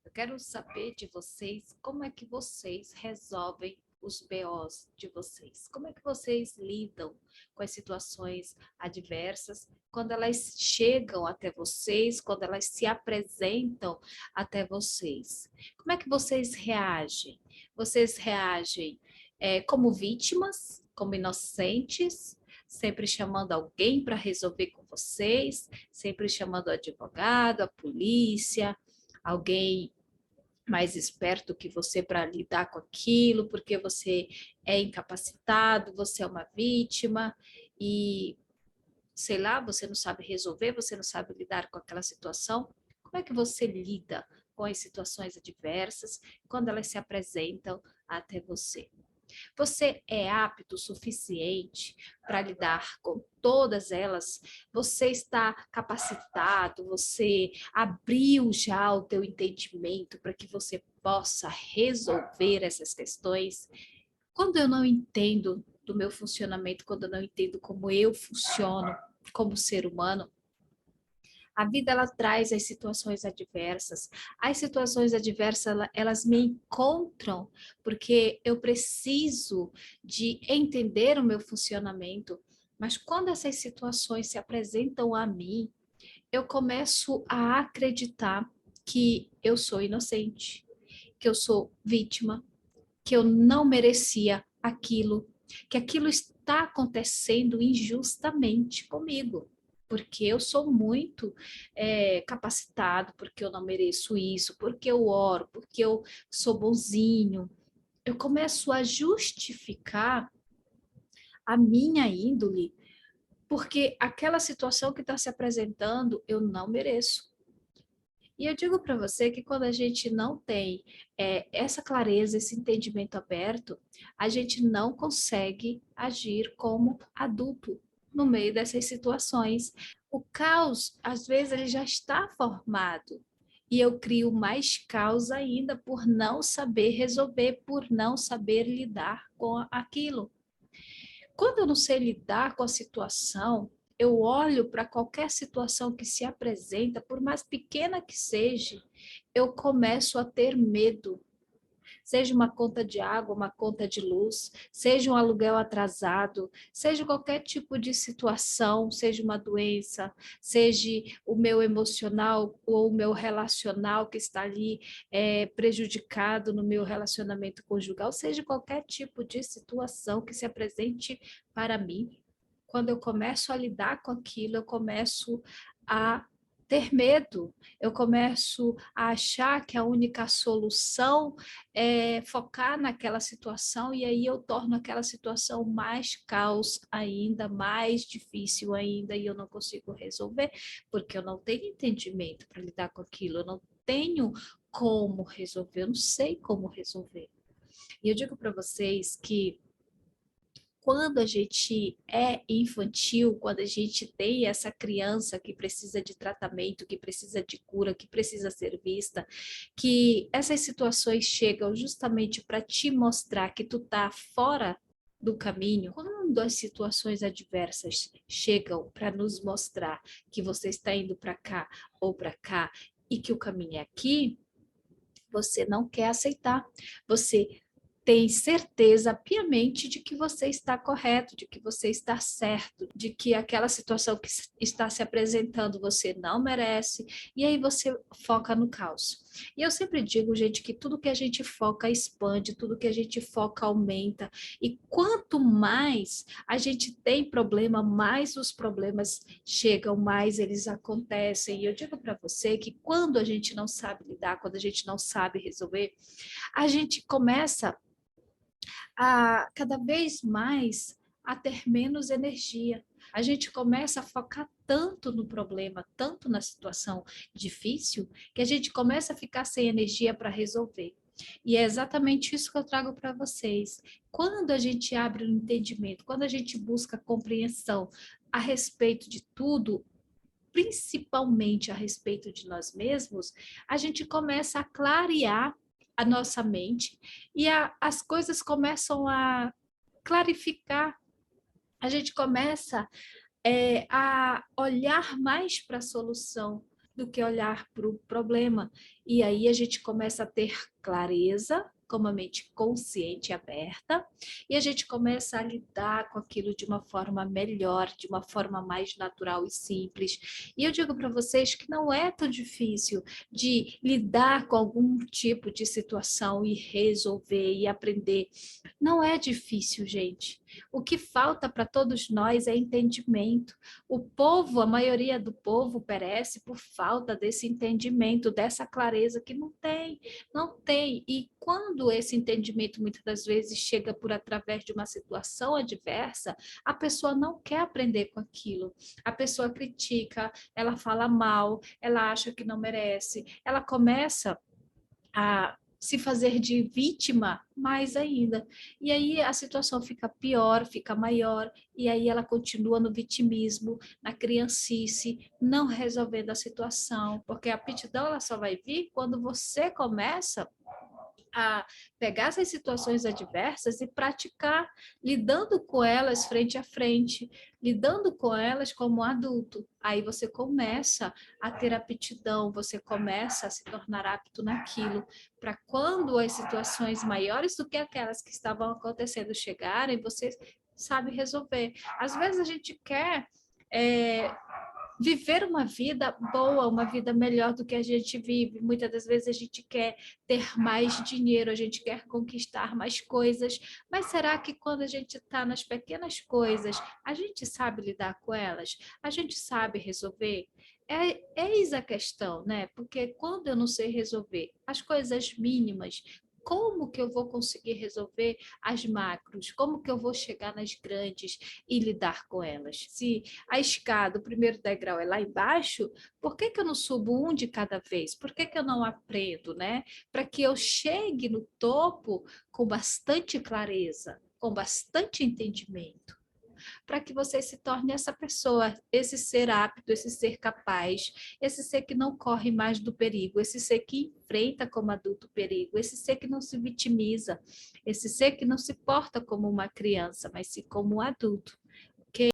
Eu quero saber de vocês como é que vocês resolvem os BOs de vocês. Como é que vocês lidam com as situações adversas quando elas chegam até vocês, quando elas se apresentam até vocês? Como é que vocês reagem? Vocês reagem como vítimas, como inocentes, sempre chamando alguém para resolver com vocês, sempre chamando o advogado, a polícia, alguém mais esperto que você para lidar com aquilo, porque você é incapacitado, você é uma vítima e, sei lá, você não sabe resolver, você não sabe lidar com aquela situação. Como é que você lida com as situações adversas quando elas se apresentam até você? Você é apto o suficiente para lidar com todas elas? Você está capacitado? Você abriu já o teu entendimento para que você possa resolver essas questões? Quando eu não entendo do meu funcionamento, quando eu não entendo como eu funciono como ser humano, a vida ela traz as situações adversas. As situações adversas elas me encontram porque eu preciso de entender o meu funcionamento. Mas quando essas situações se apresentam a mim, eu começo a acreditar que eu sou inocente, que eu sou vítima, que eu não merecia aquilo, que aquilo está acontecendo injustamente comigo, porque eu sou muito capacitado, porque eu não mereço isso, porque eu oro, porque eu sou bonzinho. Eu começo a justificar a minha índole, porque aquela situação que está se apresentando eu não mereço. E eu digo para você que quando a gente não tem essa clareza, esse entendimento aberto, a gente não consegue agir como adulto no meio dessas situações. O caos, às vezes, ele já está formado. E eu crio mais caos ainda por não saber resolver, por não saber lidar com aquilo. Quando eu não sei lidar com a situação, eu olho para qualquer situação que se apresenta, por mais pequena que seja, eu começo a ter medo. Seja uma conta de água, uma conta de luz, seja um aluguel atrasado, seja qualquer tipo de situação, seja uma doença, seja o meu emocional ou o meu relacional que está ali prejudicado no meu relacionamento conjugal, seja qualquer tipo de situação que se apresente para mim. Quando eu começo a lidar com aquilo, eu começo a ter medo, eu começo a achar que a única solução é focar naquela situação e aí eu torno aquela situação mais caos ainda, mais difícil ainda e eu não consigo resolver, porque eu não tenho entendimento para lidar com aquilo, eu não tenho como resolver, eu não sei como resolver. E eu digo para vocês que quando a gente é infantil, quando a gente tem essa criança que precisa de tratamento, que precisa de cura, que precisa ser vista, que essas situações chegam justamente para te mostrar que tu tá fora do caminho. Quando as situações adversas chegam para nos mostrar que você está indo para cá ou para cá e que o caminho é aqui, você não quer aceitar. Você tem certeza piamente de que você está correto, de que você está certo, de que aquela situação que está se apresentando você não merece, e aí você foca no caos. E eu sempre digo, gente, que tudo que a gente foca expande, tudo que a gente foca aumenta, e quanto mais a gente tem problema, mais os problemas chegam, mais eles acontecem. E eu digo para você que quando a gente não sabe lidar, quando a gente não sabe resolver, a gente começa a cada vez mais a ter menos energia. A gente começa a focar tanto no problema, tanto na situação difícil, que a gente começa a ficar sem energia para resolver. E é exatamente isso que eu trago para vocês. Quando a gente abre o entendimento, quando a gente busca compreensão a respeito de tudo, principalmente a respeito de nós mesmos, a gente começa a clarear a nossa mente e as coisas começam a clarificar. A gente começa a olhar mais para a solução. do que olhar para o problema. E aí a gente começa a ter clareza, com uma mente consciente e aberta, e a gente começa a lidar com aquilo de uma forma melhor, de uma forma mais natural e simples. E eu digo para vocês que não é tão difícil de lidar com algum tipo de situação e resolver e aprender. Não é difícil, gente. O que falta para todos nós é entendimento. O povo, a maioria do povo perece por falta desse entendimento, dessa clareza que não tem, não tem. E quando esse entendimento muitas das vezes chega por através de uma situação adversa, a pessoa não quer aprender com aquilo. A pessoa critica, ela fala mal, ela acha que não merece, ela começa a se fazer de vítima mais ainda. E aí a situação fica pior, fica maior, e aí ela continua no vitimismo, na criancice, não resolvendo a situação, porque a aptidão ela só vai vir quando você começa a pegar essas situações adversas e praticar, lidando com elas frente a frente, lidando com elas como adulto. Aí você começa a ter aptidão, você começa a se tornar apto naquilo, para quando as situações maiores do que aquelas que estavam acontecendo chegarem, você sabe resolver. Às vezes a gente quer viver uma vida boa, uma vida melhor do que a gente vive. Muitas das vezes a gente quer ter mais dinheiro, a gente quer conquistar mais coisas, mas será que quando a gente está nas pequenas coisas, a gente sabe lidar com elas? A gente sabe resolver? Eis a questão, né? Porque quando eu não sei resolver as coisas mínimas, como que eu vou conseguir resolver as macros? Como que eu vou chegar nas grandes e lidar com elas? Se a escada, o primeiro degrau é lá embaixo, por que que eu não subo um de cada vez? Por que que eu não aprendo, né? Para que eu chegue no topo com bastante clareza, com bastante entendimento, para que você se torne essa pessoa, esse ser apto, esse ser capaz, esse ser que não corre mais do perigo, esse ser que enfrenta como adulto o perigo, esse ser que não se vitimiza, esse ser que não se porta como uma criança, mas sim como um adulto.